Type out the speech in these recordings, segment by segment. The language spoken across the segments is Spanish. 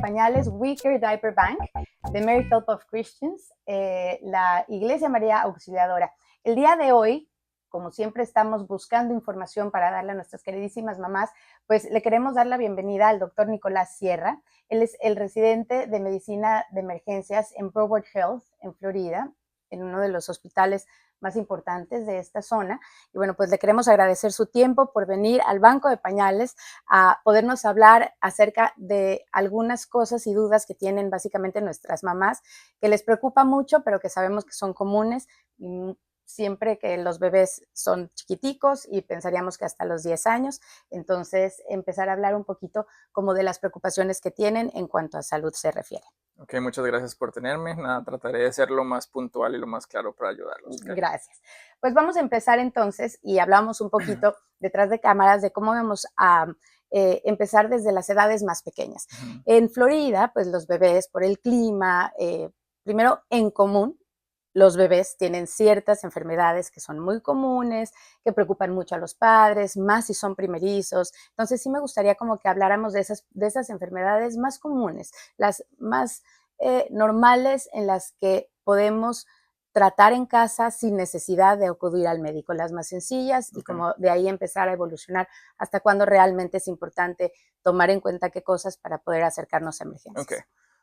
pañales We Care Diaper Bank de Mary Help of Christians, la Iglesia María Auxiliadora. El día de hoy, como siempre estamos buscando información para darle a nuestras queridísimas mamás, pues le queremos dar la bienvenida al doctor Nicolás Sierra. Él es el residente de medicina de emergencias en Broward Health, en Florida, en uno de los hospitales más importantes de esta zona. Y bueno, pues le queremos agradecer su tiempo por venir al Banco de Pañales a podernos hablar acerca de algunas cosas y dudas que tienen básicamente nuestras mamás, que les preocupa mucho, pero que sabemos que son comunes siempre que los bebés son chiquiticos y pensaríamos que hasta los 10 años. Entonces, empezar a hablar un poquito como de las preocupaciones que tienen en cuanto a salud se refiere. Ok, muchas gracias por tenerme. Nada, trataré de ser lo más puntual y lo más claro para ayudarlos. Okay. Gracias. Pues vamos a empezar entonces y hablamos un poquito detrás de cámaras de cómo vamos a empezar desde las edades más pequeñas. En Florida, pues los bebés por el clima, primero en común, los bebés tienen ciertas enfermedades que son muy comunes, que preocupan mucho a los padres, más si son primerizos. Entonces sí me gustaría como que habláramos de esas enfermedades más comunes, las más normales en las que podemos tratar en casa sin necesidad de acudir al médico, las más sencillas y como de ahí empezar a evolucionar hasta cuando realmente es importante tomar en cuenta qué cosas para poder acercarnos a emergencias. Okay.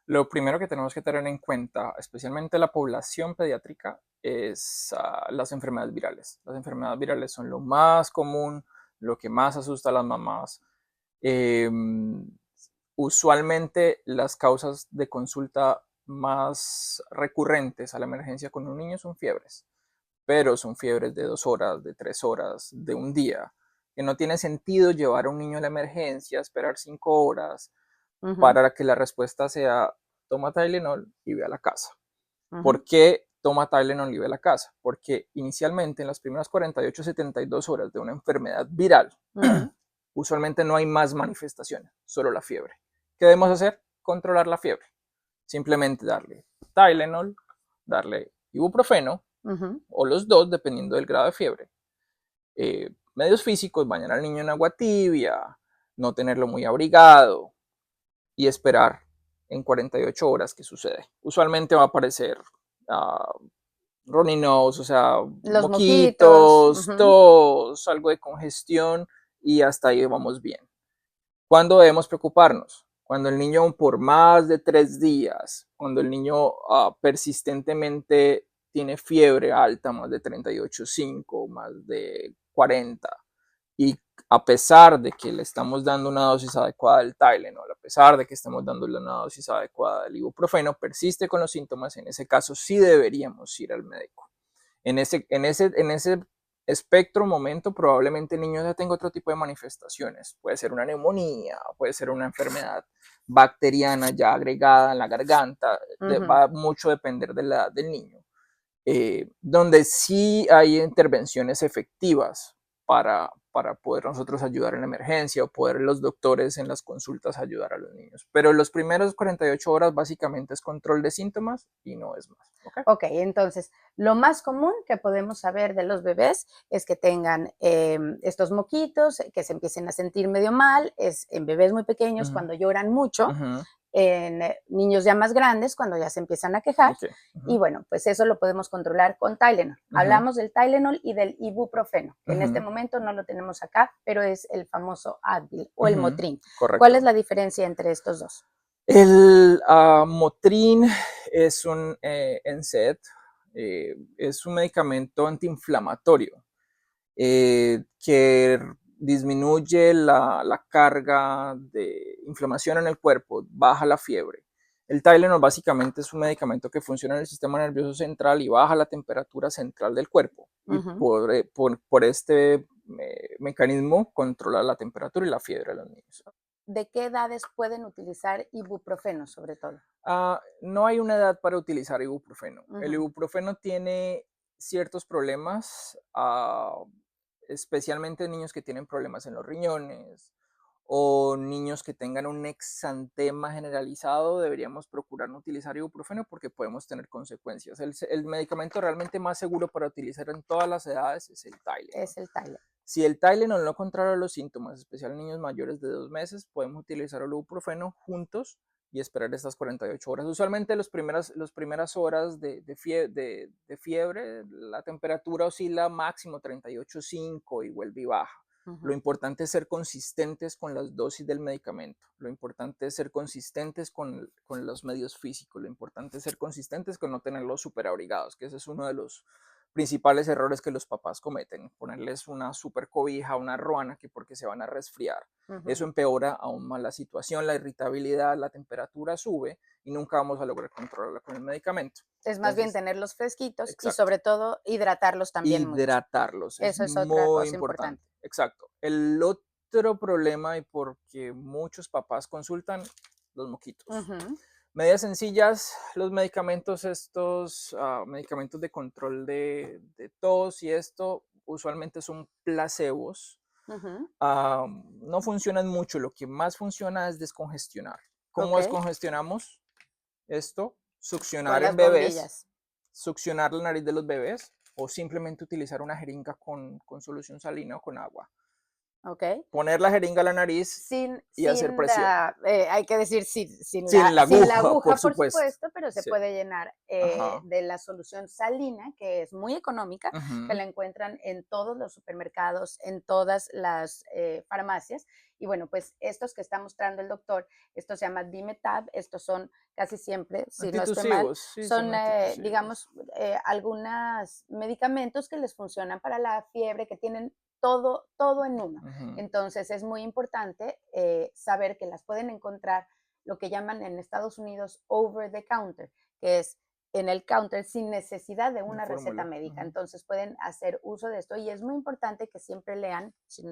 Lo primero que tenemos que tener en cuenta, especialmente la población pediátrica, es las enfermedades virales. Las enfermedades virales son lo más común, lo que más asusta a las mamás. Usualmente las causas de consulta más recurrentes a la emergencia con un niño son fiebres, pero son fiebres de 2 horas, de 3 horas, de un día, que no tiene sentido llevar a un niño a la emergencia, esperar 5 horas, para que la respuesta sea toma Tylenol y ve a la casa. ¿Por qué toma Tylenol y ve a la casa? Porque inicialmente en las primeras 48 72 horas de una enfermedad viral, usualmente no hay más manifestaciones, solo la fiebre. ¿Qué debemos hacer? Controlar la fiebre. Simplemente darle Tylenol, darle ibuprofeno, o los dos, dependiendo del grado de fiebre. Medios físicos, bañar al niño en agua tibia, no tenerlo muy abrigado, y esperar en 48 horas qué sucede. Usualmente va a aparecer runny nose, o sea, los moquitos, tos, algo de congestión y hasta ahí vamos bien. ¿Cuándo debemos preocuparnos? Cuando el niño por más de 3 días, cuando el niño persistentemente tiene fiebre alta, más de 38,5, más de 40, y a pesar de que le estamos dando una dosis adecuada del Tylenol, a pesar de que estamos dándole una dosis adecuada del ibuprofeno, persiste con los síntomas, en ese caso sí deberíamos ir al médico. En ese espectro momento probablemente el niño ya tenga otro tipo de manifestaciones. Puede ser una neumonía, puede ser una enfermedad bacteriana ya agregada en la garganta, va a mucho depender de la edad del niño. Donde sí hay intervenciones efectivas para poder nosotros ayudar en la emergencia o poder los doctores en las consultas ayudar a los niños. Pero los primeros 48 horas básicamente es control de síntomas y no es más. Ok, entonces lo más común que podemos saber de los bebés es que tengan estos moquitos, que se empiecen a sentir medio mal, es en bebés muy pequeños cuando lloran mucho, en niños ya más grandes cuando ya se empiezan a quejar, y bueno, pues eso lo podemos controlar con Tylenol. Hablamos del Tylenol y del ibuprofeno, que en este momento no lo tenemos acá, pero es el famoso Advil o el Motrin. Correcto. ¿Cuál es la diferencia entre estos dos? El Motrin es un NSAID, es un medicamento antiinflamatorio que disminuye la carga de inflamación en el cuerpo, baja la fiebre. El Tylenol básicamente es un medicamento que funciona en el sistema nervioso central y baja la temperatura central del cuerpo. Y por este mecanismo controla la temperatura y la fiebre de los niños. ¿De qué edades pueden utilizar ibuprofeno, sobre todo? No hay una edad para utilizar ibuprofeno. El ibuprofeno tiene ciertos problemas, especialmente en niños que tienen problemas en los riñones o niños que tengan un exantema generalizado. Deberíamos procurar no utilizar ibuprofeno porque podemos tener consecuencias. El medicamento realmente más seguro para utilizar en todas las edades es el Tylenol. Es el Tylenol. Si el Tylenol no controla los síntomas, especialmente en niños mayores de 2 meses, podemos utilizar el ibuprofeno juntos y esperar estas 48 horas. Usualmente las primeras horas de fiebre, la temperatura oscila máximo 38,5 y vuelve y baja. Lo importante es ser consistentes con las dosis del medicamento. Lo importante es ser consistentes con los medios físicos. Lo importante es ser consistentes con no tenerlos superabrigados, que ese es uno de los principales errores que los papás cometen. Ponerles una super cobija, una ruana, que porque se van a resfriar. Eso empeora aún más la situación, la irritabilidad, la temperatura sube y nunca vamos a lograr controlarla con el medicamento. Es más bien tenerlos fresquitos y sobre todo hidratarlos también mucho. Hidratarlos, Eso es otra muy cosa importante. Exacto. El otro problema y porque muchos papás consultan, los moquitos. Medidas sencillas, los medicamentos estos, medicamentos de control de tos y esto, usualmente son placebos. No funcionan mucho, lo que más funciona es descongestionar. ¿Cómo descongestionamos esto? Succionar en bebés, bombillas. Succionar la nariz de los bebés o simplemente utilizar una jeringa con solución salina o con agua. Poner la jeringa a la nariz y hacer presión. Hay que decir sin la aguja, por supuesto, pero se puede llenar de la solución salina, que es muy económica, que la encuentran en todos los supermercados, en todas las farmacias. Y bueno, pues estos que está mostrando el doctor, esto se llama Dimetab, estos son casi siempre, si no estoy mal, son digamos, algunos medicamentos que les funcionan para la fiebre, que tienen todo en uno. Entonces es muy importante saber que las pueden encontrar, lo que llaman en Estados Unidos over the counter, que es en el counter sin necesidad de una receta médica. Entonces pueden hacer uso de esto y es muy importante que siempre lean, si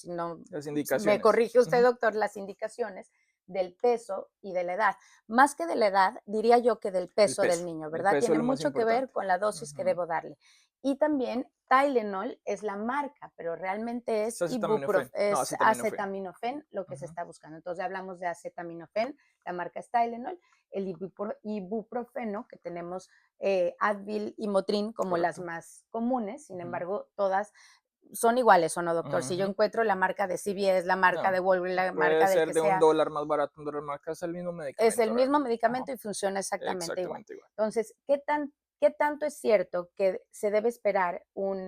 no las indicaciones. Me corrige usted, doctor, las indicaciones del peso y de la edad. Más que de la edad, diría yo que del peso del niño, ¿verdad? Tiene mucho que ver con la dosis que debo darle. Y también Tylenol es la marca, pero realmente es acetaminofén lo que se está buscando. Entonces hablamos de acetaminofén, la marca es Tylenol, el ibuprofeno, que tenemos Advil y Motrin como las más comunes, sin embargo, todas son iguales, ¿o no, doctor? Si yo encuentro la marca de CVS, la marca de Walgreens, la marca de que sea. Puede ser de $1 más barato, $1 más caro, es el mismo medicamento. Es el mismo medicamento y funciona exactamente igual. Entonces, ¿qué tanto es cierto que se debe esperar un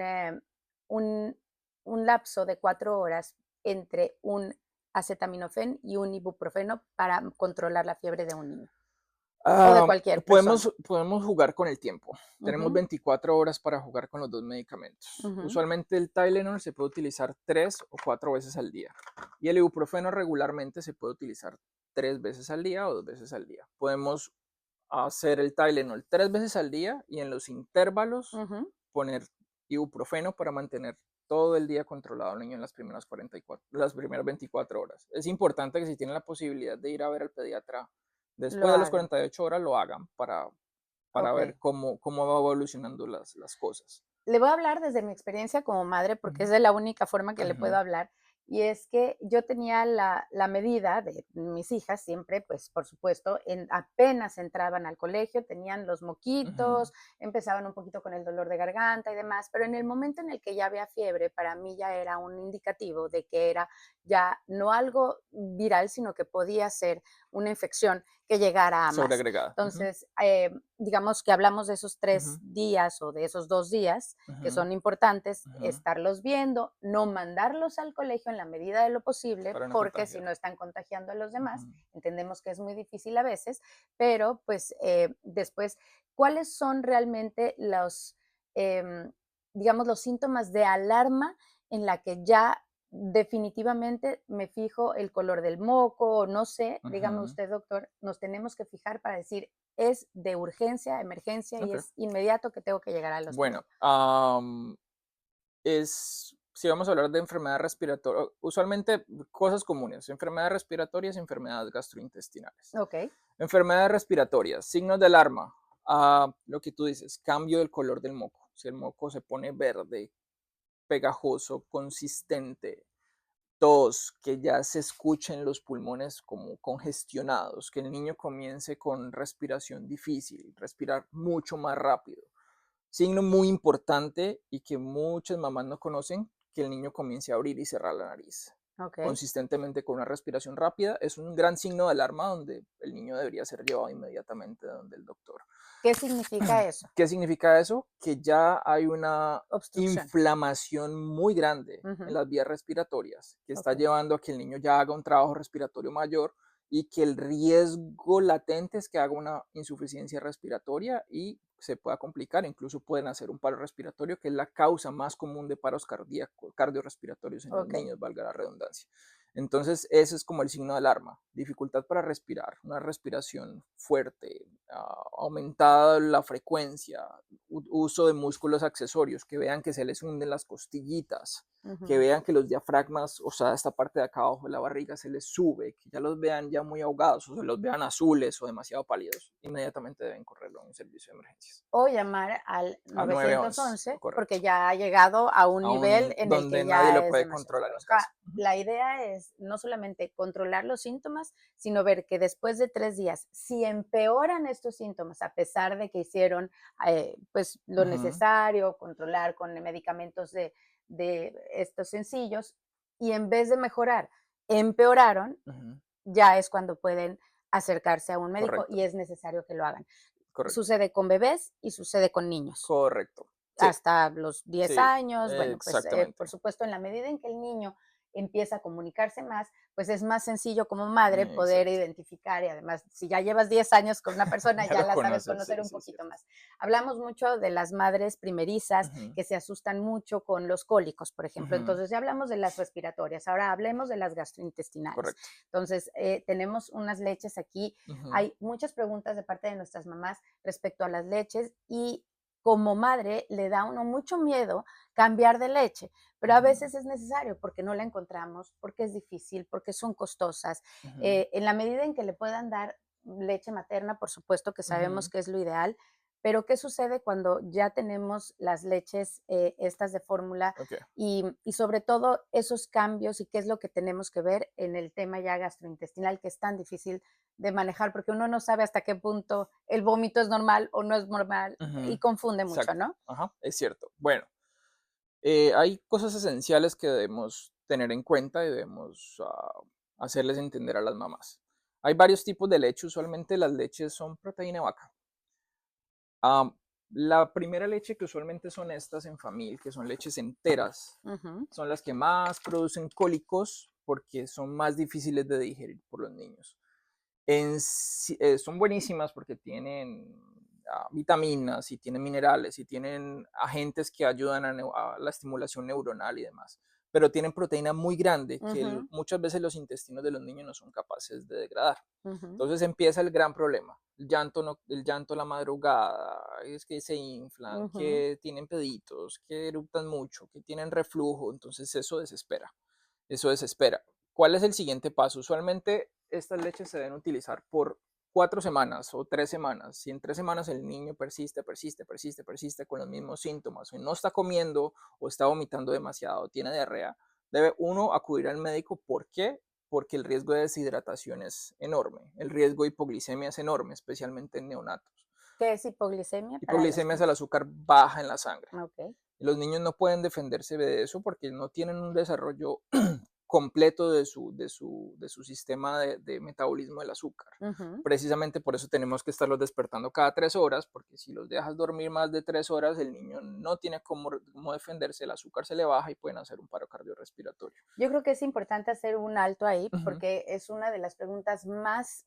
lapso de 4 horas entre un acetaminofén y un ibuprofeno para controlar la fiebre de un niño? O de cualquier persona. Podemos jugar con el tiempo. Tenemos 24 horas para jugar con los dos medicamentos. Usualmente el Tylenol se puede utilizar 3 o 4 veces al día. Y el ibuprofeno regularmente se puede utilizar 3 veces al día o 2 veces al día. Podemos hacer el Tylenol 3 veces al día y en los intervalos poner ibuprofeno para mantener todo el día controlado al niño en las primeras 24 horas. Es importante que si tienen la posibilidad de ir a ver al pediatra después de las 48 horas lo hagan para ver cómo va evolucionando las cosas. Le voy a hablar desde mi experiencia como madre, porque es de la única forma que le puedo hablar, y es que yo tenía la medida de mis hijas siempre, pues por supuesto, apenas entraban al colegio, tenían los moquitos, empezaban un poquito con el dolor de garganta y demás, pero en el momento en el que ya había fiebre, para mí ya era un indicativo de que era ya no algo viral, sino que podía ser una infección que llegara a más. Sobreagregada. Entonces, digamos que hablamos de esos 3 días o de esos 2 días que son importantes, estarlos viendo, no mandarlos al colegio en la medida de lo posible, porque si no están contagiando a los demás, entendemos que es muy difícil a veces, pero pues después, ¿cuáles son realmente los, digamos, los síntomas de alarma en la que ya definitivamente me fijo el color del moco, no sé, dígame usted, doctor, nos tenemos que fijar para decir, es de urgencia, emergencia y es inmediato que tengo que llegar al hospital? Bueno, si vamos a hablar de enfermedad respiratoria, usualmente cosas comunes, enfermedades respiratorias y enfermedades gastrointestinales. Enfermedades respiratorias, signos de alarma, lo que tú dices, cambio del color del moco, si el moco se pone verde, pegajoso, consistente, tos, que ya se escuchen los pulmones como congestionados, que el niño comience con respiración difícil, respirar mucho más rápido. Signo muy importante y que muchas mamás no conocen, que el niño comience a abrir y cerrar la nariz. consistentemente con una respiración rápida, es un gran signo de alarma donde el niño debería ser llevado inmediatamente donde el doctor. ¿Qué significa eso? ¿Qué significa eso? Que ya hay una Obstrucción. inflamación muy grande en las vías respiratorias, que está llevando a que el niño ya haga un trabajo respiratorio mayor y que el riesgo latente es que haga una insuficiencia respiratoria y se pueda complicar, incluso pueden hacer un paro respiratorio, que es la causa más común de paros cardiorrespiratorios en los niños, valga la redundancia. Entonces, ese es como el signo de alarma, dificultad para respirar, una respiración fuerte, aumentada la frecuencia, uso de músculos accesorios, que vean que se les hunden las costillitas, que vean que los diafragmas, o sea, esta parte de acá abajo de la barriga se les sube, que ya los vean ya muy ahogados, o se los vean azules o demasiado pálidos, inmediatamente deben correrlo a un servicio de emergencias. O llamar al 911 porque ya ha llegado a un nivel en el que nadie ya lo puede controlar en casa. La idea es no solamente controlar los síntomas, sino ver que después de 3 días, si empeoran estos síntomas, a pesar de que hicieron pues lo necesario, controlar con medicamentos de estos sencillos, y en vez de mejorar, empeoraron, ya es cuando pueden acercarse a un médico y es necesario que lo hagan. Correcto. Sucede con bebés y sucede con niños. Correcto. Sí. Hasta los 10 años, bueno, pues por supuesto, en la medida en que el niño empieza a comunicarse más, pues es más sencillo como madre poder identificar y además, si ya llevas 10 años con una persona, ya la sabes conocer un poquito más. Hablamos mucho de las madres primerizas que se asustan mucho con los cólicos, por ejemplo. Entonces, ya hablamos de las respiratorias, ahora hablemos de las gastrointestinales. Correcto. Entonces, tenemos unas leches aquí. Hay muchas preguntas de parte de nuestras mamás respecto a las leches y como madre le da a uno mucho miedo cambiar de leche, pero a veces es necesario porque no la encontramos, porque es difícil, porque son costosas. En la medida en que le puedan dar leche materna, por supuesto que sabemos que es lo ideal, pero ¿qué sucede cuando ya tenemos las leches estas de fórmula y sobre todo esos cambios y qué es lo que tenemos que ver en el tema ya gastrointestinal que es tan difícil de manejar porque uno no sabe hasta qué punto el vómito es normal o no es normal y confunde mucho, ¿no? Es cierto. Bueno, hay cosas esenciales que debemos tener en cuenta y debemos hacerles entender a las mamás. Hay varios tipos de leche, usualmente las leches son proteína de vaca. La primera leche que usualmente son estas en familia, que son leches enteras, son las que más producen cólicos porque son más difíciles de digerir por los niños. Son buenísimas porque tienen vitaminas y tienen minerales y tienen agentes que ayudan a la estimulación neuronal y demás, pero tienen proteína muy grande que muchas veces los intestinos de los niños no son capaces de degradar. Entonces empieza el gran problema, el llanto a la madrugada, es que se inflan, que tienen peditos, que eructan mucho, que tienen reflujo, entonces eso desespera. ¿Cuál es el siguiente paso? Usualmente estas leches se deben utilizar por 4 semanas o 3 semanas. Si en 3 semanas el niño persiste con los mismos síntomas, o no está comiendo o está vomitando demasiado, tiene diarrea, debe uno acudir al médico. ¿Por qué? Porque el riesgo de deshidratación es enorme, el riesgo de hipoglicemia es enorme, especialmente en neonatos. ¿Qué es hipoglicemia? Hipoglicemia es el azúcar baja en la sangre. Okay. Los niños no pueden defenderse de eso porque no tienen un desarrollo completo de su sistema de metabolismo del azúcar. Precisamente por eso tenemos que estarlos despertando cada 3 horas, porque si los dejas dormir más de 3 horas, el niño no tiene cómo defenderse, el azúcar se le baja y pueden hacer un paro cardiorrespiratorio. Yo creo que es importante hacer un alto ahí, porque es una de las preguntas más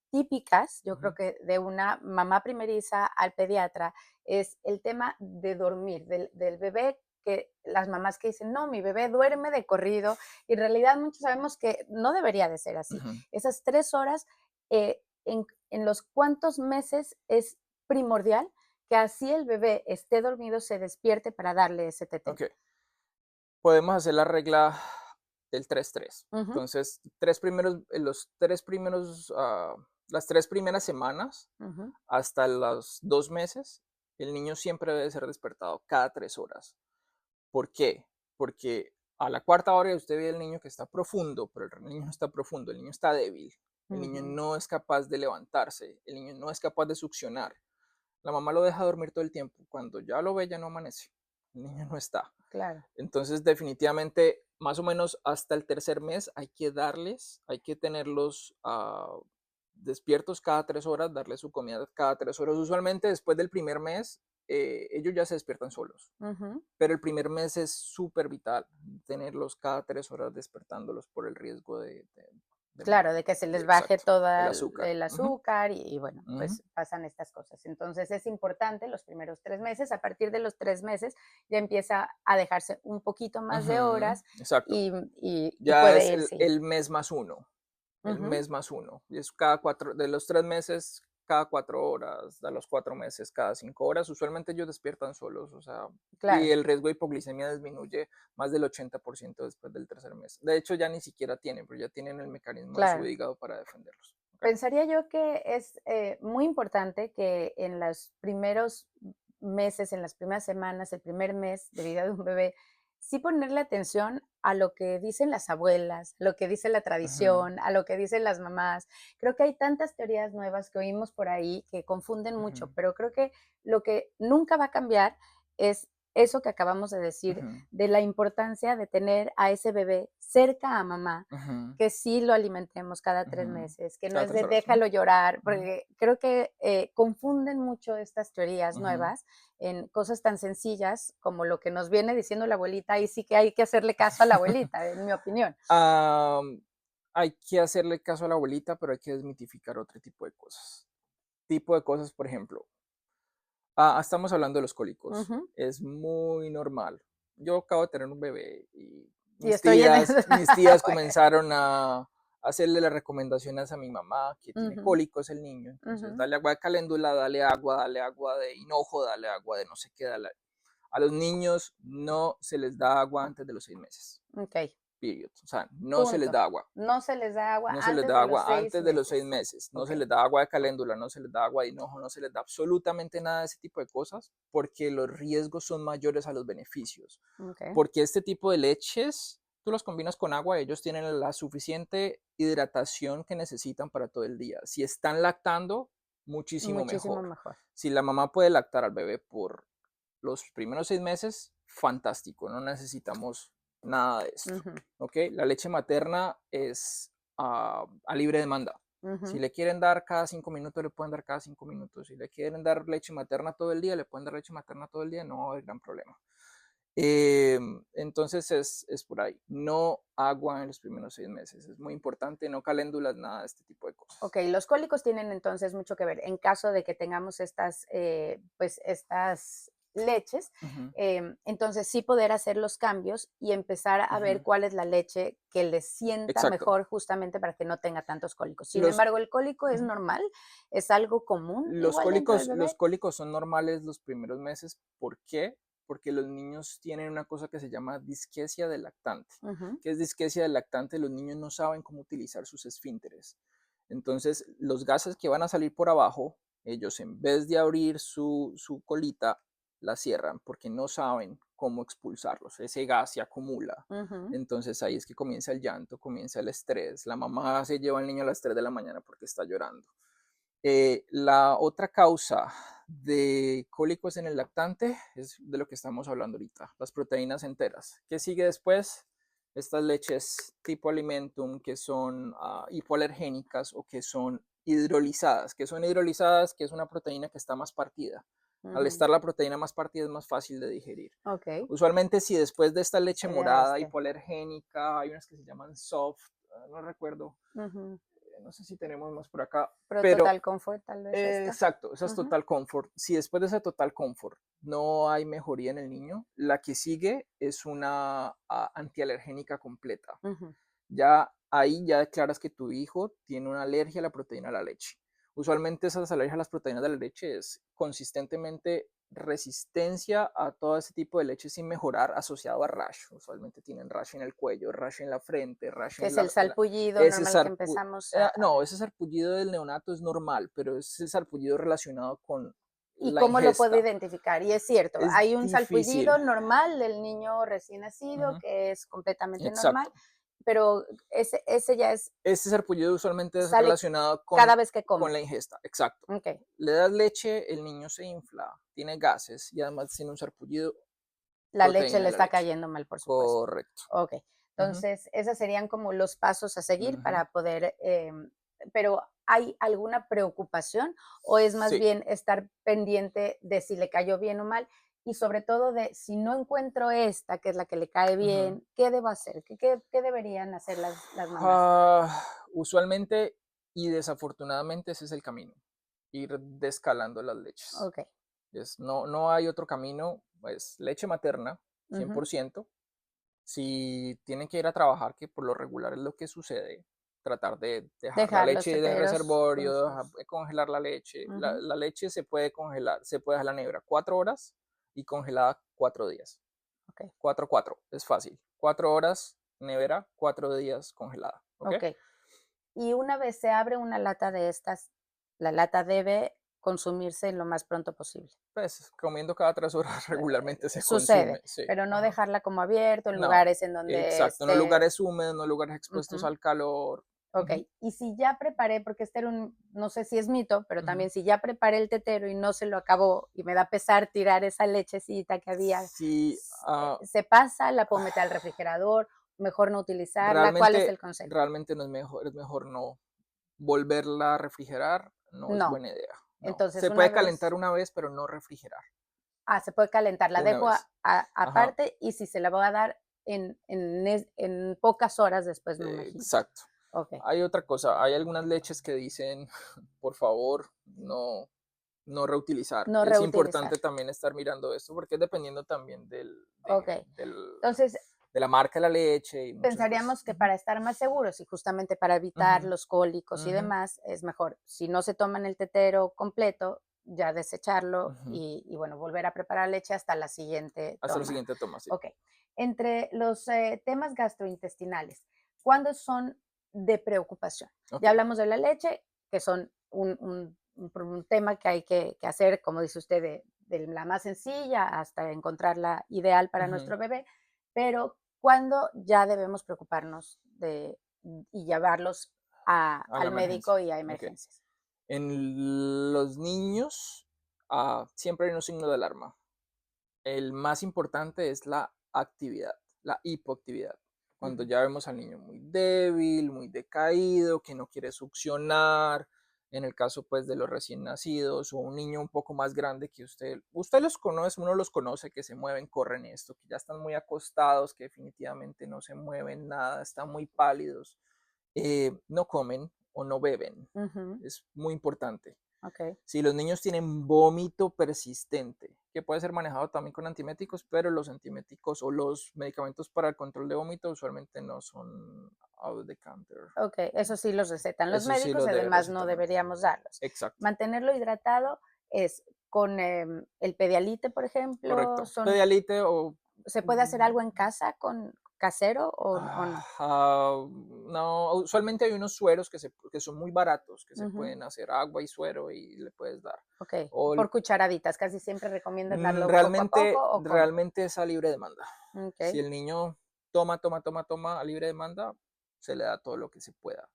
típicas, yo creo que de una mamá primeriza al pediatra, es el tema de dormir, del bebé, que las mamás que dicen, no, mi bebé duerme de corrido, y en realidad muchos sabemos que no debería de ser así. Esas 3 horas, en los cuantos meses es primordial que así el bebé esté dormido, se despierte para darle ese tetén. Okay. Podemos hacer la regla del 3-3. Entonces, las 3 primeras semanas hasta los 2 meses, el niño siempre debe ser despertado cada 3 horas. ¿Por qué? Porque a la 4ª hora usted ve al niño que está profundo, pero el niño no está profundo, el niño está débil, el niño no es capaz de levantarse, el niño no es capaz de succionar. La mamá lo deja dormir todo el tiempo, cuando ya lo ve ya no amanece, el niño no está. Claro. Entonces definitivamente más o menos hasta el tercer mes hay que tenerlos despiertos cada 3 horas, darles su comida cada 3 horas. Usualmente después del primer mes, ellos ya se despiertan solos. Pero el primer mes es súper vital tenerlos cada 3 horas despertándolos por el riesgo claro, de que se les baje exacto, todo el azúcar. el azúcar y bueno, pues pasan estas cosas. Entonces es importante los primeros 3 meses. A partir de los 3 meses ya empieza a dejarse un poquito más de horas Exacto. y Ya puede es irse. el mes más uno. El mes más uno. Es de los 3 meses, cada 4 horas, de los 4 meses, cada 5 horas. Usualmente ellos despiertan solos, o sea, Claro. y el riesgo de hipoglicemia disminuye más del 80% después del tercer mes. De hecho, ya ni siquiera tienen, pero ya tienen el mecanismo de su hígado para defenderlos. ¿Okay? Pensaría yo que es muy importante que en los primeros meses, en las primeras semanas, el primer mes de vida de un bebé, sí ponerle atención a lo que dicen las abuelas, a lo que dice la tradición, a lo que dicen las mamás. Creo que hay tantas teorías nuevas que oímos por ahí que confunden mucho, pero creo que lo que nunca va a cambiar es eso que acabamos de decir, de la importancia de tener a ese bebé cerca a mamá, que sí lo alimentemos cada 3 meses, que no Cada es de 3 horas. déjalo llorar, porque creo que confunden mucho estas teorías nuevas en cosas tan sencillas como lo que nos viene diciendo la abuelita, y sí que hay que hacerle caso a la abuelita, en mi opinión. Hay que hacerle caso a la abuelita, pero hay que desmitificar otro tipo de cosas. Por ejemplo, estamos hablando de los cólicos. Es muy normal. Yo acabo de tener un bebé y mis tías comenzaron a hacerle las recomendaciones a mi mamá que tiene cólicos el niño. Entonces, dale agua de caléndula, dale agua de hinojo, dale agua de no sé qué. A los niños no se les da agua antes de los 6 meses. Ok. Period. O sea, no se les da agua. No se les da agua No se les da agua antes de los 6 meses. No se les da agua de caléndula, no se les da agua de hinojo, no se les da absolutamente nada de ese tipo de cosas porque los riesgos son mayores a los beneficios. Porque este tipo de leches, tú los combinas con agua, ellos tienen la suficiente hidratación que necesitan para todo el día. Si están lactando, muchísimo mejor. Si la mamá puede lactar al bebé por los primeros 6 meses, fantástico, no necesitamos nada de esto. ¿Okay? La leche materna es a libre demanda. Si le quieren dar cada 5 minutos, le pueden dar cada 5 minutos. Si le quieren dar leche materna todo el día, le pueden dar leche materna todo el día, no hay gran problema. Entonces es por ahí. No agua en los primeros 6 meses. Es muy importante, no caléndulas, nada de este tipo de cosas. Ok, los cólicos tienen entonces mucho que ver. En caso de que tengamos estas leches, entonces sí poder hacer los cambios y empezar a ver cuál es la leche que les sienta mejor justamente para que no tenga tantos cólicos. Sin embargo, el cólico es normal, es algo común. Los cólicos son normales los primeros meses. ¿Por qué? Porque los niños tienen una cosa que se llama disquesia del lactante. ¿Qué es disquesia del lactante? Los niños no saben cómo utilizar sus esfínteres. Entonces, los gases que van a salir por abajo, ellos en vez de abrir su colita, la cierran porque no saben cómo expulsarlos. Ese gas se acumula. Entonces ahí es que comienza el llanto, comienza el estrés. La mamá se lleva al niño a las 3 de la mañana porque está llorando. La otra causa de cólicos en el lactante es de lo que estamos hablando ahorita, las proteínas enteras. ¿Qué sigue después? Estas leches tipo alimentum que son hipoalergénicas o que son hidrolizadas. ¿Qué son hidrolizadas? Que es una proteína que está más partida. Al estar la proteína más partida es más fácil de digerir. Usualmente si después de esta leche morada hipoalergénica, hay unas que se llaman soft, no recuerdo, no sé si tenemos más por acá. Pero Total Comfort tal vez. Exacto, esa es Total Comfort. Si después de esa Total Comfort no hay mejoría en el niño, la que sigue es una antialergénica completa. Ya ahí ya declaras que tu hijo tiene una alergia a la proteína de la leche. Usualmente esas alergias a las proteínas de la leche es consistentemente resistencia a todo ese tipo de leche sin mejorar asociado a rash. Usualmente tienen rash en el cuello, rash en la frente, rash en la... Es el sarpullido normal que empezamos a... No, ese sarpullido del neonato es normal, pero es el sarpullido relacionado con ¿Y cómo lo puedo identificar? Y es cierto, hay un sarpullido normal del niño recién nacido que es completamente normal, pero ese ya es... Ese sarpullido usualmente es relacionado con, cada vez que come. Con la ingesta, exacto. Le das leche, el niño se infla, tiene gases y además tiene un sarpullido. La leche le está cayendo mal, por supuesto. Correcto. Ok. Entonces, esos serían como los pasos a seguir para poder, pero ¿hay alguna preocupación o es más Sí. bien estar pendiente de si le cayó bien o mal? Y sobre todo de si no encuentro esta, que es la que le cae bien, ¿qué debo hacer? ¿Qué deberían hacer las mamás? Usualmente y desafortunadamente ese es el camino, ir descalando las leches. Ok. No hay otro camino, pues leche materna, Ujú. 100%. Si tienen que ir a trabajar, que por lo regular es lo que sucede, tratar de dejar la Dejar los leche de teteros reservorio, sucios. congelar la leche. La, Ujú. la leche se puede congelar, se puede dejar en la nevera 4 horas y congelada 4 días. Ok. 4, es fácil. 4 horas, nevera, 4 días congelada. ¿Ok? Ok. Y una vez se abre una lata de estas, la lata debe consumirse lo más pronto posible. Pues comiendo cada 3 horas regularmente se Sucede, consume, sí. pero no Ajá. dejarla como abierto en No, lugares en donde exacto. No esté. lugares húmedos, no lugares expuestos Ujú. al calor. Ok, Ujú, y si ya preparé, porque este era no sé si es mito, pero ujú. también si ya preparé el tetero y no se lo acabó y me da pesar tirar esa lechecita que había, Sí, ¿se pasa? ¿La puedo meter al refrigerador? ¿Mejor no utilizarla? ¿Cuál es el realmente, consejo? realmente no es mejor no volverla a refrigerar, no es No, buena idea. No, entonces se una puede vez, calentar una vez, pero no refrigerar se puede calentar, la una dejo vez. Ajá, aparte y si se la voy a dar en pocas horas después, me imagino. exacto. Ok, Hay otra cosa, hay algunas leches que dicen, por favor, no reutilizar. no Es reutilizar. importante también estar mirando esto porque es dependiendo también Ok, entonces de la marca de la leche y muchas cosas. pensaríamos que para estar más seguros y justamente para evitar Ujú, los cólicos y ujú, demás, es mejor, si no se toman el tetero completo, ya desecharlo ujú. y bueno, volver a preparar leche hasta la siguiente Hasta la toma. siguiente toma, sí. Ok, entre los temas gastrointestinales, ¿cuándo son de preocupación? Ok. Ya hablamos de la leche, que son un tema que hay que hacer, como dice usted, de la más sencilla hasta encontrar la ideal para Ujú. nuestro bebé, pero ¿cuándo ya debemos preocuparnos y llevarlos A la al emergencia. médico y a Ok. emergencias? En los niños, siempre hay unos signos de alarma. El más importante es la actividad, la hipoactividad. Cuando Ujú. ya vemos al niño muy débil, muy decaído, que no quiere succionar, en el caso pues de los recién nacidos o un niño un poco más grande que usted los conoce, uno los conoce que se mueven, corren esto, que ya están muy acostados, que definitivamente no se mueven nada, están muy pálidos, no comen o no beben. Ujú. Es muy importante. Ok, Si los niños tienen vómito persistente, que puede ser manejado también con antiméticos, pero los antiméticos o los medicamentos para el control de vómito usualmente no son out the counter. ok, eso sí los recetan los Eso sí médicos lo y debe además no recetar el médico. deberíamos darlos. Exacto, Mantenerlo hidratado es con el pedialite, por ejemplo, correcto. Pedialite o ¿se puede hacer algo en casa con casero o no? no, usualmente hay unos sueros que son muy baratos, que se Ujú. pueden hacer agua y suero y le puedes dar. Ok, O por cucharaditas, casi siempre recomiendan darlo poco a poco o cómo. realmente es a libre demanda. Si Ok, el niño toma a libre demanda, se le da todo lo que se pueda.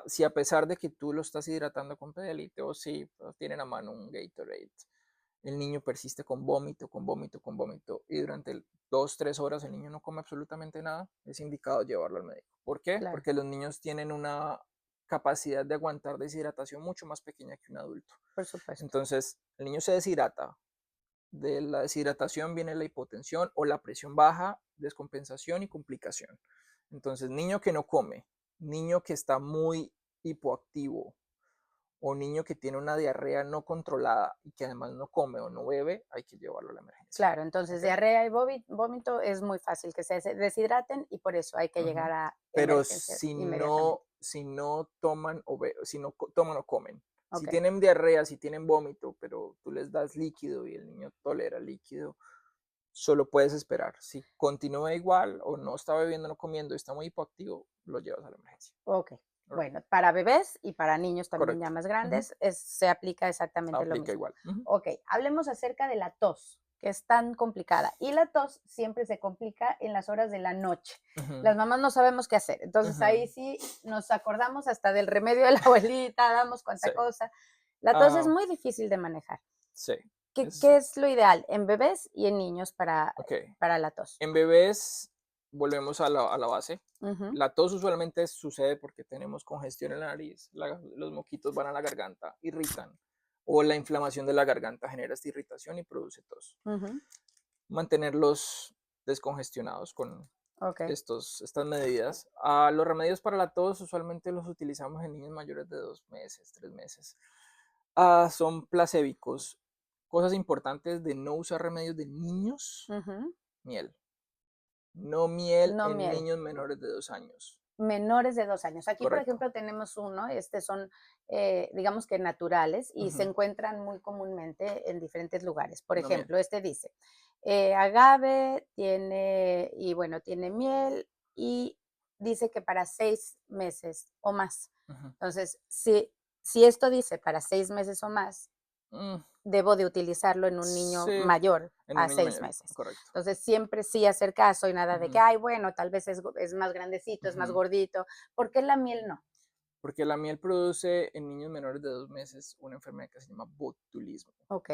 Si a pesar de que tú lo estás hidratando con Pedialyte o si pues, tienen a mano un Gatorade, el niño persiste con vómito, con vómito, con vómito y durante 2, 3 horas el niño no come absolutamente nada, es indicado llevarlo al médico. ¿Por qué? claro, Porque los niños tienen una capacidad de aguantar deshidratación mucho más pequeña que un adulto. por supuesto. Entonces, el niño se deshidrata, de la deshidratación viene la hipotensión o la presión baja, descompensación y complicación. Entonces, niño que no come, niño que está muy hipoactivo o niño que tiene una diarrea no controlada y que además no come o no bebe, hay que llevarlo a la emergencia. Claro, entonces ¿Ok? diarrea y vómito es muy fácil que se deshidraten y por eso hay que llegar Ujú. a Pero emergencias inmediatamente. si no toman o si no toman o comen, si Ok, tienen diarrea, si tienen vómito, pero tú les das líquido y el niño tolera líquido, solo puedes esperar. Si continúa igual o no está bebiendo, no comiendo, está muy hipoactivo, lo llevas a la emergencia. ok. Alright. Bueno, para bebés y para niños también ya Correcto. más Ujú. grandes se aplica exactamente lo Aplica mismo. igual. Ujú. Ok, hablemos acerca de la tos, que es tan complicada. Y la tos siempre se complica en las horas de la noche. Ujú. Las mamás no sabemos qué hacer. Entonces ahí Ujú. sí nos acordamos hasta del remedio de la abuelita, damos Sí. cuanta cosa. La tos es Ah, muy difícil de manejar. sí. ¿Qué, Es, qué es lo ideal en bebés y en niños ok. para la tos? En bebés volvemos a la base. La tos usualmente sucede porque tenemos congestión en la nariz, los moquitos van a la garganta, irritan, o la inflamación de la garganta genera esta irritación y produce tos. Mantenerlos descongestionados con estas medidas. Los remedios para la tos usualmente los utilizamos en niños mayores de 2 meses, 3 meses. Son placébicos. Cosas importantes de no usar remedios de niños: miel. No miel No en miel. niños menores de 2 años. Menores de 2 años. Aquí, Correcto. por ejemplo, tenemos uno, son, digamos que naturales y se encuentran muy comúnmente en diferentes lugares. Por ejemplo, este dice, agave, tiene miel y dice que para 6 meses o más. Entonces, si esto dice para 6 meses o más, debo de utilizarlo en un niño mayor a 6 meses. Correcto. Entonces, siempre sí hacer caso y nada de que, ay, bueno, tal vez es más grandecito, es más gordito. ¿Por qué la miel no? Porque la miel produce en niños menores de 2 meses una enfermedad que se llama botulismo. Ok.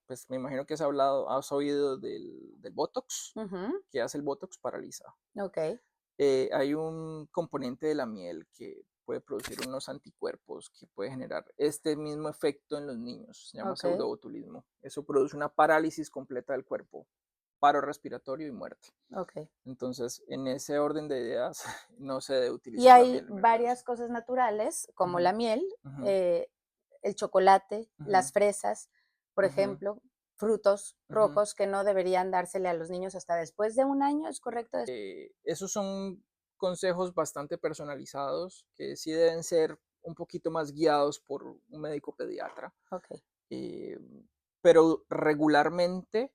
Pues me imagino que has oído del Botox. ¿Qué hace el Botox? Paraliza. Ok. Hay un componente de la miel que puede producir unos anticuerpos que puede generar este mismo efecto en los niños. Se llama pseudobotulismo. Eso produce una parálisis completa del cuerpo, paro respiratorio y muerte. Entonces, en ese orden de ideas, no se debe utilizar y hay la miel varias cosas naturales, como la miel, el chocolate, las fresas, por ejemplo, frutos rojos que no deberían dársele a los niños hasta después de 1 año, ¿es correcto? Esos son consejos bastante personalizados que sí deben ser un poquito más guiados por un médico pediatra. Pero regularmente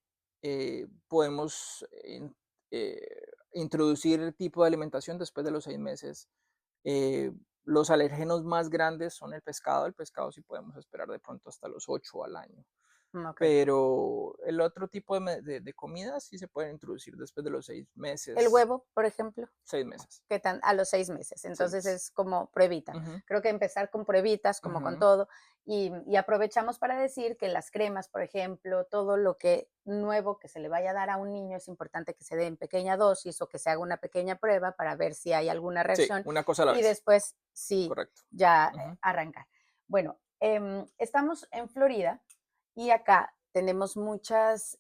podemos introducir el tipo de alimentación después de los 6 meses. Los alérgenos más grandes son el pescado. El pescado sí podemos esperar de pronto hasta los 8 al año. Pero el otro tipo de comidas sí se pueden introducir después de los 6 meses. El huevo, por ejemplo. 6 meses. A los 6 meses. Entonces es como pruebita. Creo que empezar con pruebitas, como con todo. Y aprovechamos para decir que las cremas, por ejemplo, todo lo que nuevo que se le vaya a dar a un niño, es importante que se dé en pequeña dosis o que se haga una pequeña prueba para ver si hay alguna reacción. Sí, una cosa a la vez. Y después Correcto. Ya arrancar. Bueno, estamos en Florida y acá tenemos muchas,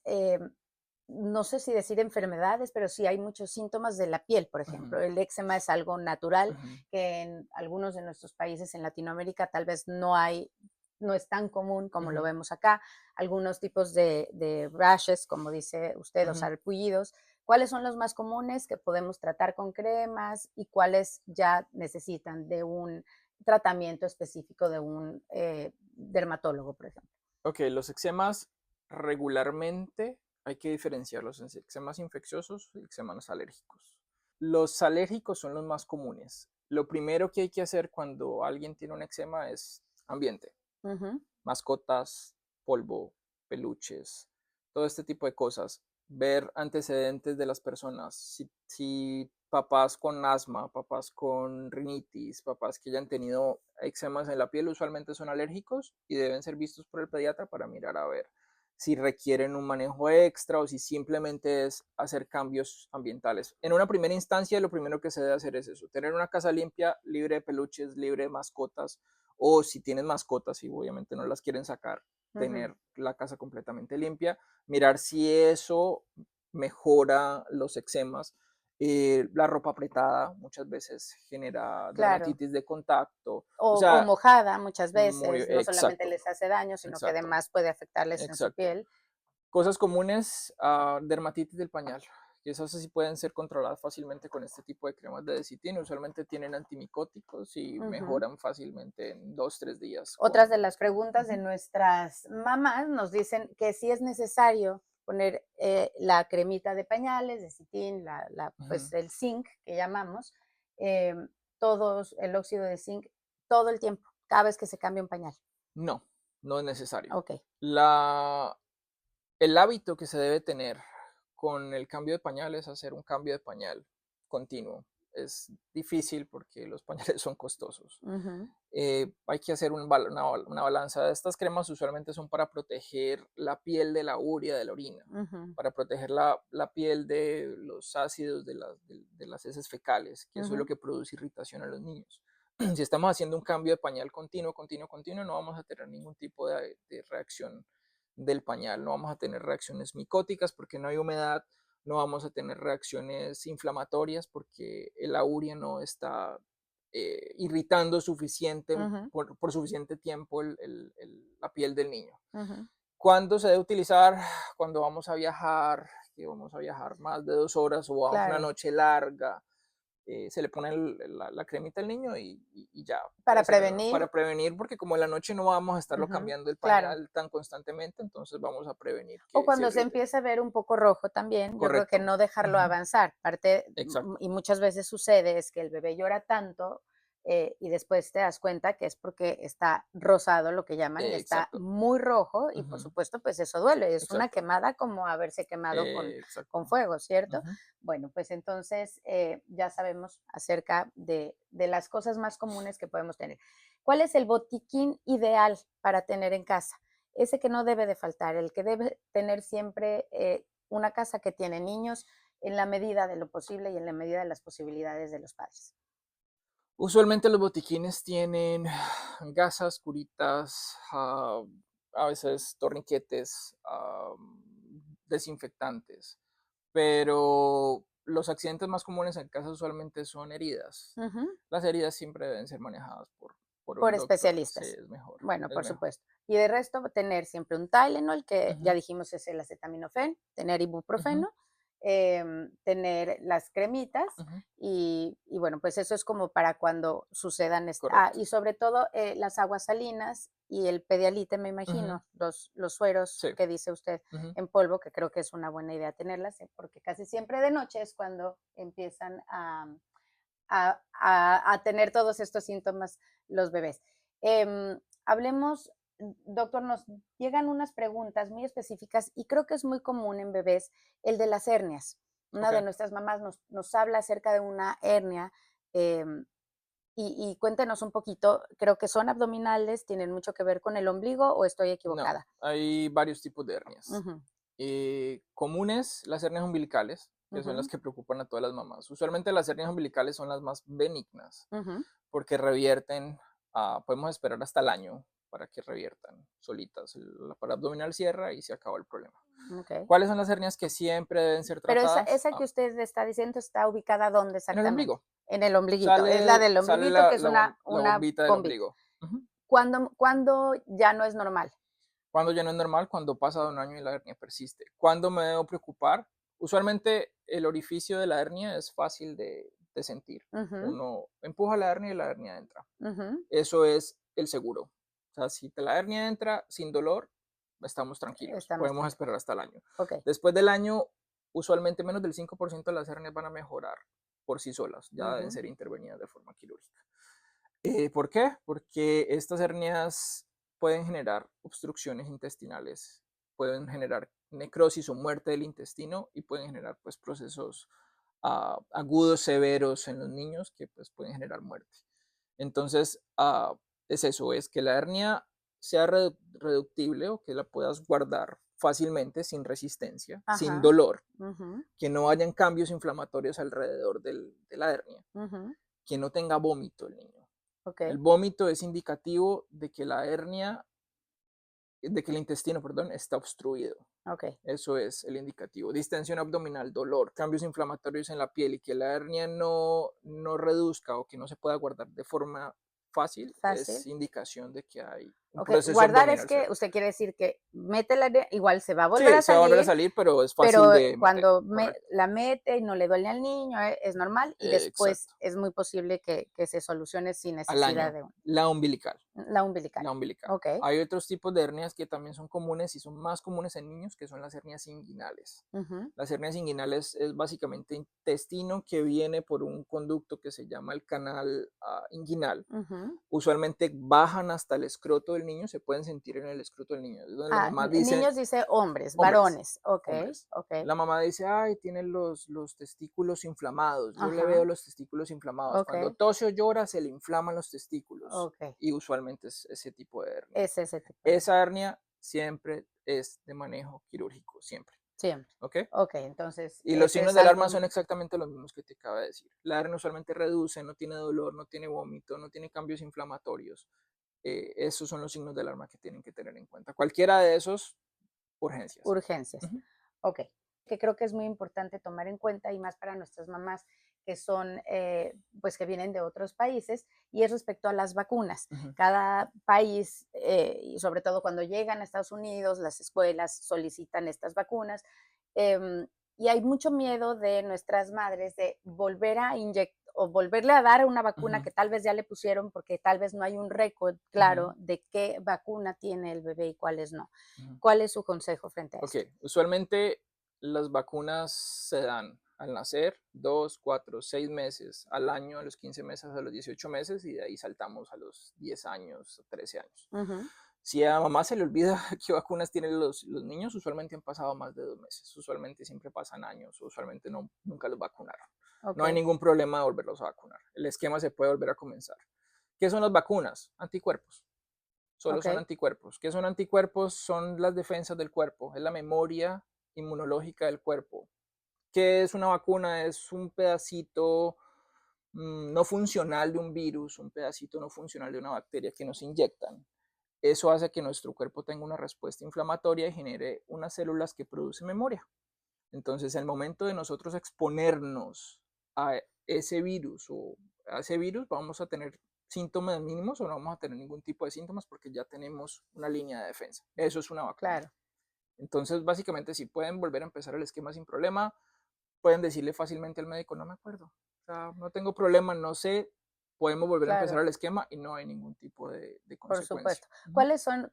no sé si decir enfermedades, pero sí hay muchos síntomas de la piel, por ejemplo. El eczema es algo natural que en algunos de nuestros países en Latinoamérica tal vez no es tan común como lo vemos acá. Algunos tipos de rashes, como dice usted, o sarpullidos. ¿Cuáles son los más comunes que podemos tratar con cremas y cuáles ya necesitan de un tratamiento específico de un dermatólogo, por ejemplo? Ok, los eczemas regularmente hay que diferenciarlos en eczemas infecciosos y eczemas alérgicos. Los alérgicos son los más comunes. Lo primero que hay que hacer cuando alguien tiene un eczema es ambiente. Mascotas, polvo, peluches, todo este tipo de cosas. Ver antecedentes de las personas. Si papás con asma, papás con rinitis, papás que hayan tenido eczemas en la piel, usualmente son alérgicos y deben ser vistos por el pediatra para mirar a ver si requieren un manejo extra o si simplemente es hacer cambios ambientales. En una primera instancia, lo primero que se debe hacer es eso: tener una casa limpia, libre de peluches, libre de mascotas, o si tienen mascotas y obviamente no las quieren sacar, tener la casa completamente limpia, mirar si eso mejora los eczemas. La ropa apretada muchas veces genera dermatitis de contacto. O mojada muchas veces, no exacto, solamente les hace daño, sino que además puede afectarles en su piel. Cosas comunes: dermatitis del pañal. Y esas sí pueden ser controladas fácilmente con este tipo de cremas de Desitin. Usualmente tienen antimicóticos y mejoran fácilmente en 2-3 días. Otras de las preguntas de nuestras mamás nos dicen que si es necesario poner la cremita de pañales, Desitin, pues el zinc que llamamos, el óxido de zinc, todo el tiempo, cada vez que se cambia un pañal. No, no es necesario. Ok. El hábito que se debe tener con el cambio de pañal es hacer un cambio de pañal continuo. es difícil porque los pañales son costosos. Ujú, Hay que hacer una balanza. Estas cremas usualmente son para proteger la piel de la urea, de la orina, ujú, para proteger la piel de los ácidos de las heces fecales, que eso es lo ujú. que produce irritación a los niños. Si estamos haciendo un cambio de pañal continuo, continuo, continuo, no vamos a tener ningún tipo de reacción del pañal, no vamos a tener reacciones micóticas porque no hay humedad, no vamos a tener reacciones inflamatorias porque la urea no está irritando Ujú, por suficiente tiempo la piel del niño. ujú. ¿Cuándo se debe utilizar? Cuando vamos a viajar, que vamos a viajar más de 2 horas o vamos una Claro, noche larga, se le pone la cremita al niño y ya, puede para ser prevenir, para prevenir, porque como en la noche no vamos a estarlo ujú, cambiando el claro. pañal tan constantemente, entonces vamos a prevenir O que se cuando se irrite. empieza a ver un poco rojo también, yo creo que Correcto. no dejarlo Ujú. avanzar. Parte, Exacto. y muchas veces sucede es que el bebé llora tanto y después te das cuenta que es porque está rosado, lo que llaman, y está Exacto. muy rojo y por Ujú. supuesto pues eso duele. Es una Exacto. quemada como haberse quemado con Exacto. fuego, ¿cierto? Ujú. Bueno, pues entonces ya sabemos acerca de las cosas más comunes que podemos tener. ¿Cuál es el botiquín ideal para tener en casa? Ese que no debe de faltar, el que debe tener siempre una casa que tiene niños en la medida de lo posible y en la medida de las posibilidades de los padres. Usualmente los botiquines tienen gasas, curitas, a veces torniquetes, desinfectantes, pero los accidentes más comunes en casa usualmente son heridas. Ujú. Las heridas siempre deben ser manejadas por Por un doctor. Sí, especialistas. es mejor, Bueno, es por mejor. supuesto. Y de resto, tener siempre un Tylenol, que ya Ujú, dijimos es el acetaminofén, tener ujú, ibuprofeno, tener las cremitas ujú. y bueno, pues eso es como para cuando sucedan, Correcto. y sobre todo las aguas salinas y el pedialite, me Ujú, imagino, los sueros sí. que dice usted Ujú. en polvo, que creo que es una buena idea tenerlas, porque casi siempre de noche es cuando empiezan a tener todos estos síntomas los bebés. Hablemos, doctor, nos llegan unas preguntas muy específicas y creo que es muy común en bebés el de las hernias. Una Ok. de nuestras mamás nos habla acerca de una hernia eh, y cuéntenos un poquito, creo que son abdominales, tienen mucho que ver con el ombligo o estoy No, equivocada. hay varios tipos de hernias. Ujú, Comunes, las hernias umbilicales, que son las ujú, que preocupan a todas las mamás. Usualmente las hernias umbilicales son las más benignas, ujú, porque revierten, podemos esperar hasta el año para que reviertan solitas. La pared abdominal cierra y se acaba el problema. ok. ¿Cuáles son las hernias que siempre deben ser Pero tratadas? esa que usted está diciendo está ubicada ¿dónde En el exactamente? ombligo. En el ombliguito. Es la Sale, del sale ombliguito, que es la una bombita del bombita. ombligo. Ujú. ¿Cuándo ya no es normal? Cuando ya no es normal, cuando pasa de un año y la hernia persiste. ¿Cuándo me debo preocupar? Usualmente el orificio de la hernia es fácil de sentir. Ujú, Uno empuja la hernia y la hernia entra. ujú. Eso es el seguro. O sea, si la hernia entra sin dolor, estamos tranquilos. Estamos Podemos tranquilos. esperar hasta el año. Ok. Después del año, usualmente menos del 5% de las hernias van a mejorar por sí solas. Ya deben Ujú, ser intervenidas de forma quirúrgica. ¿Por qué? Porque estas hernias pueden generar obstrucciones intestinales, pueden generar necrosis o muerte del intestino y pueden generar pues procesos agudos severos en los niños que pues pueden generar muerte. Entonces, es eso, es que la hernia sea reductible o que la puedas guardar fácilmente sin resistencia, sin ajá. dolor, Ujú, que no hayan cambios inflamatorios alrededor de la hernia, ujú. que no tenga vómito el niño. Ok, El vómito es indicativo de que la hernia, de que el intestino, perdón, está obstruido. ok. Eso es el indicativo. Distensión abdominal, dolor, cambios inflamatorios en la piel y que la hernia no reduzca o que no se pueda guardar de forma fácil es Fácil. indicación de que hay un Ok, proceso guardar es abdominal que severo. usted quiere decir que mete igual se va a volver Sí, a se va a volver a salir, salir, pero es fácil pero de meter, cuando correcto. la mete y no le duele al niño, es normal y después Exacto. es muy posible que se solucione sin Al necesidad año, de la umbilical. la umbilical. La umbilical. Ok. Hay otros tipos de hernias que también son comunes y son más comunes en niños, que son las hernias inguinales. Ujú, Las hernias inguinales es básicamente intestino que viene por un conducto que se llama el canal inguinal. ujú, Usualmente bajan hasta el escroto del niño se pueden sentir en el escroto del niño. Es donde la mamá dice, niños dice hombres, hombres, varones. Ok, hombres. ok. La mamá dice, ay, tiene los testículos inflamados. Yo le Ajá, veo los testículos inflamados. ok, Cuando tose o llora, se le inflaman los testículos. ok. Y usualmente es ese tipo de hernia. Es ese tipo de Esa hernia siempre es de manejo quirúrgico, siempre. siempre. ¿Ok? Ok, entonces Y los ese signos es de alarma algo. son exactamente los mismos que te acabo de decir. La hernia usualmente reduce, no tiene dolor, no tiene vómito, no tiene cambios inflamatorios. Esos son los signos de alarma que tienen que tener en cuenta. Cualquiera de esos, urgencias. Urgencias. Ujú. Ok, que creo que es muy importante tomar en cuenta y más para nuestras mamás que son, pues que vienen de otros países, y es respecto a las vacunas. Ujú. Cada país, y sobre todo cuando llegan a Estados Unidos, las escuelas solicitan estas vacunas, y hay mucho miedo de nuestras madres de volver a inyectar o volverle a dar una vacuna Ujú. que tal vez ya le pusieron porque tal vez no hay un récord claro de qué vacuna tiene el bebé y cuáles no. Ujú. ¿Cuál es su consejo frente a Ok, esto? usualmente las vacunas se dan al nacer, 2, 4, 6 meses, al año, a los 15 meses, a los 18 meses, y de ahí saltamos a los 10 años, 13 años. Ujú. Si a mamá se le olvida qué vacunas tienen los niños, usualmente han pasado más de 2 meses, usualmente siempre pasan años, usualmente no, nunca los vacunaron. No hay Ok, ningún problema de volverlos a vacunar. El esquema se puede volver a comenzar. ¿Qué son las vacunas? Anticuerpos. Solo ok, son anticuerpos. ¿Qué son anticuerpos? Son las defensas del cuerpo, es la memoria inmunológica del cuerpo. ¿Qué es una vacuna? Es un pedacito no funcional de un virus, un pedacito no funcional de una bacteria que nos inyectan. Eso hace que nuestro cuerpo tenga una respuesta inflamatoria y genere unas células que producen memoria. Entonces, al momento de nosotros exponernos a ese virus o a ese virus, vamos a tener síntomas mínimos o no vamos a tener ningún tipo de síntomas porque ya tenemos una línea de defensa. Eso es una vacuna. claro, Entonces, básicamente, si pueden volver a empezar el esquema sin problema, pueden decirle fácilmente al médico, no me acuerdo, o sea, no tengo problema, no sé, podemos volver a empezar claro, el esquema y no hay ningún tipo de por consecuencia. supuesto. Ujú. ¿Cuáles son,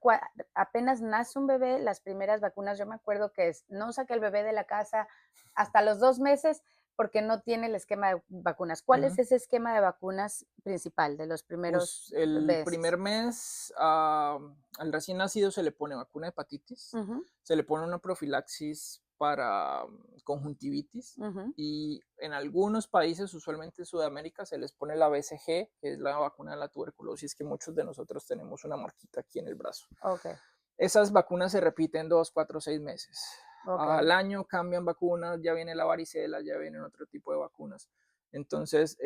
apenas nace un bebé, las primeras vacunas? Yo me acuerdo que es, no saque el bebé de la casa hasta los 2 meses porque no tiene el esquema de vacunas. ¿Cuál es Ujú. ese esquema de vacunas principal de los primeros El meses? primer mes al recién nacido se le pone vacuna de hepatitis, Ujú, se le pone una profilaxis para conjuntivitis ujú. y en algunos países, usualmente en Sudamérica, se les pone la BCG, que es la vacuna de la tuberculosis, que muchos de nosotros tenemos una marquita aquí en el brazo. Ok, Esas vacunas se repiten 2, 4, 6 meses. ok, Al año cambian vacunas, ya viene la varicela, ya vienen otro tipo de vacunas. Entonces,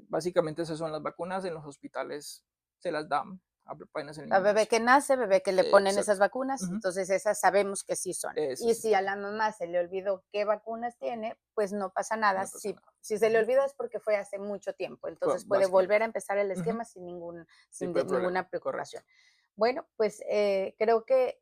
básicamente esas son las vacunas. En los hospitales se las dan apenas el a niño bebé nace. que nace, bebé que le ponen esas Exacto. vacunas, Ujú. entonces esas sabemos que sí son. Eso Y sí, si a la mamá se le olvidó qué vacunas tiene, pues no pasa nada. no pasa Si, nada. si se le olvidó es porque fue hace mucho tiempo, entonces puede volver Básicamente. a empezar el Ujú. esquema sin, Tipo de problema, ninguna correcto. preocupación. Bueno, pues creo que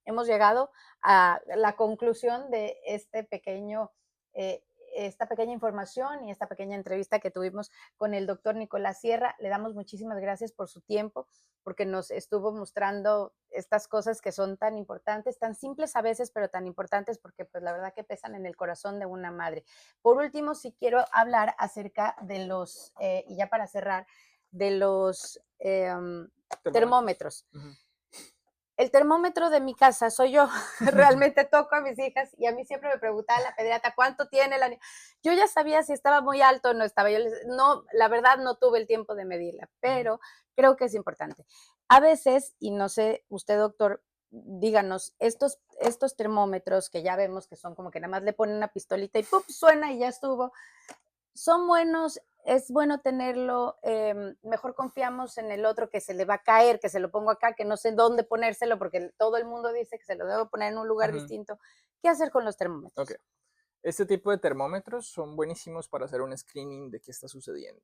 hemos llegado a la conclusión de eh, esta pequeña información y esta pequeña entrevista que tuvimos con el doctor Nicolás Sierra. Le damos muchísimas gracias por su tiempo, porque nos estuvo mostrando estas cosas que son tan importantes, tan simples a veces, pero tan importantes porque pues la verdad que pesan en el corazón de una madre. Por último, sí quiero hablar acerca de los, y ya para cerrar, de los Termómetros. termómetros. Ujú. El termómetro de mi casa soy yo. Realmente toco a mis hijas y a mí siempre me preguntaba la pediatra cuánto tiene la niña. Yo ya sabía si estaba muy alto o no estaba. No, la verdad no tuve el tiempo de medirla, pero creo que es importante. A veces, y no sé, usted doctor, díganos, estos termómetros que ya vemos que son como que nada más le ponen una pistolita y ¡pum! Suena y ya estuvo. Son buenos, es bueno tenerlo, mejor confiamos en el otro que se le va a caer, que se lo pongo acá, que no sé dónde ponérselo, porque todo el mundo dice que se lo debo poner en un lugar Ujú. distinto. ¿Qué hacer con los Ok. termómetros? Este tipo de termómetros son buenísimos para hacer un screening de qué está sucediendo,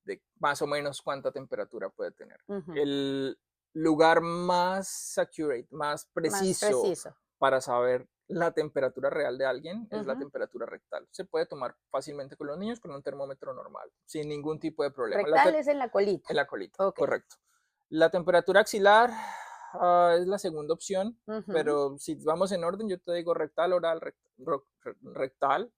de más o menos cuánta temperatura puede tener. Ujú. El lugar más accurate, más Más preciso preciso. para saber la temperatura real de alguien es la Ujú. temperatura rectal. Se puede tomar fácilmente con los niños con un termómetro normal, sin ningún tipo de problema. Rectal es en la colita. En la colita, Ok. correcto. La temperatura axilar es la segunda opción, Ujú. pero si vamos en orden, yo te digo rectal, oral, rectal,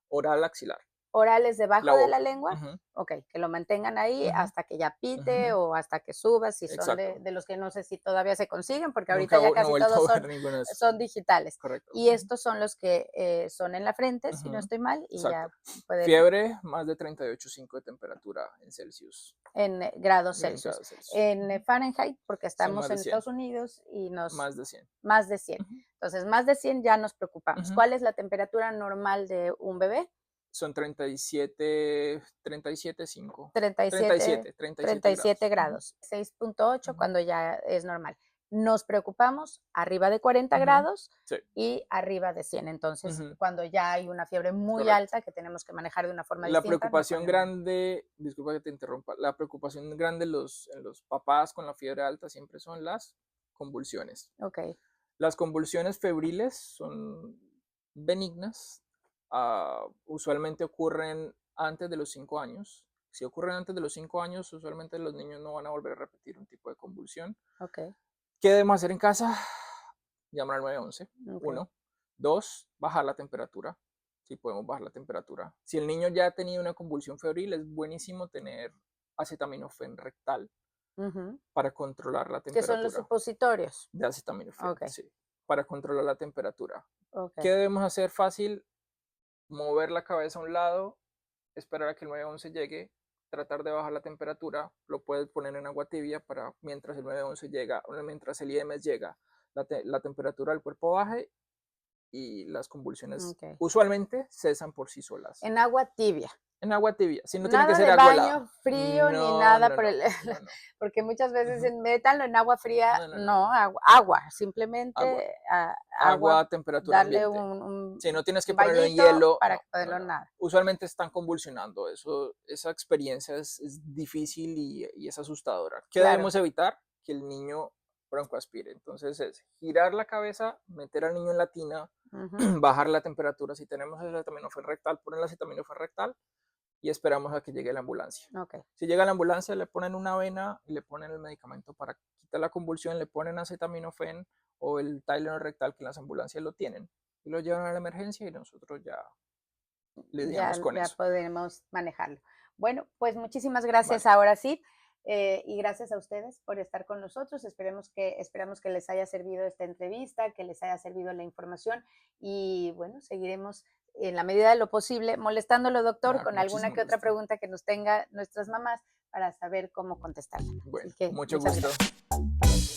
oral, axilar. orales debajo de la boca. lengua. Ok, que lo mantengan ahí hasta que ya pite o hasta que suba, si son de los que no sé si todavía se consiguen, porque ahorita ya casi todos son digitales. Correcto. Y estos son los que son en la frente, si no estoy mal, y ya puede... Fiebre más de 38,5 de temperatura en Celsius. En grados Celsius. En Fahrenheit, porque estamos en Estados Unidos y Más de 100. Más de 100. Entonces, más de 100 ya nos preocupamos. ¿Cuál es la temperatura normal de un bebé? Son 37,5. 37 grados. 6.8 cuando ya es normal. Nos preocupamos arriba de 40 grados y arriba de 100. Entonces, cuando ya hay una fiebre muy alta que tenemos que manejar de una forma distinta. La preocupación grande, disculpa que te interrumpa, la preocupación grande en los papás con la fiebre alta siempre son las convulsiones. Las convulsiones febriles son benignas. Usualmente ocurren antes de los 5 años. Si ocurren antes de los 5 años, usualmente los niños no van a volver a repetir un tipo de convulsión. ¿Qué debemos hacer en casa? Llamar al 911. 1. 2. Bajar la temperatura. Si podemos bajar la temperatura. Si el niño ya ha tenido una convulsión febril, es buenísimo tener acetaminofén rectal para controlar la temperatura. ¿Qué son los supositorios? De acetaminofén, sí. Para controlar la temperatura. ¿Qué debemos hacer? Fácil. Mover la cabeza a un lado, esperar a que el 911 llegue, tratar de bajar la temperatura, lo puedes poner en agua tibia para mientras el 911 llega, mientras el IMS llega, la temperatura del cuerpo baje y las convulsiones usualmente cesan por sí solas. En agua tibia. En agua tibia, si no nada tiene que ser de agua baño helada. frío ni nada por el porque muchas veces métanlo en agua fría, agua, simplemente agua a temperatura darle ambiente. Si no tienes que ponerlo en hielo para que poderlo nada. Usualmente están convulsionando, esa experiencia es difícil y es asustadora. ¿Qué debemos evitar? Que el niño broncoaspire. Entonces es girar la cabeza, meter al niño en la tina, bajar la temperatura. Si tenemos el acetaminofén rectal, ponen el acetaminofén rectal y esperamos a que llegue la ambulancia. Si llega la ambulancia, le ponen una vena y le ponen el medicamento para quitar la convulsión, le ponen acetaminofén o el Tylenol rectal, que en las ambulancias lo tienen, y lo llevan a la emergencia y nosotros ya lidiamos con eso. Ya podemos manejarlo. Bueno, pues muchísimas gracias ahora sí. Y gracias a ustedes por estar con nosotros. Esperamos que les haya servido esta entrevista, que les haya servido la información y bueno, seguiremos en la medida de lo posible molestándolo, doctor, con alguna que otra pregunta que nos tenga nuestras mamás para saber cómo contestarla. Bueno, mucho gusto. Gracias.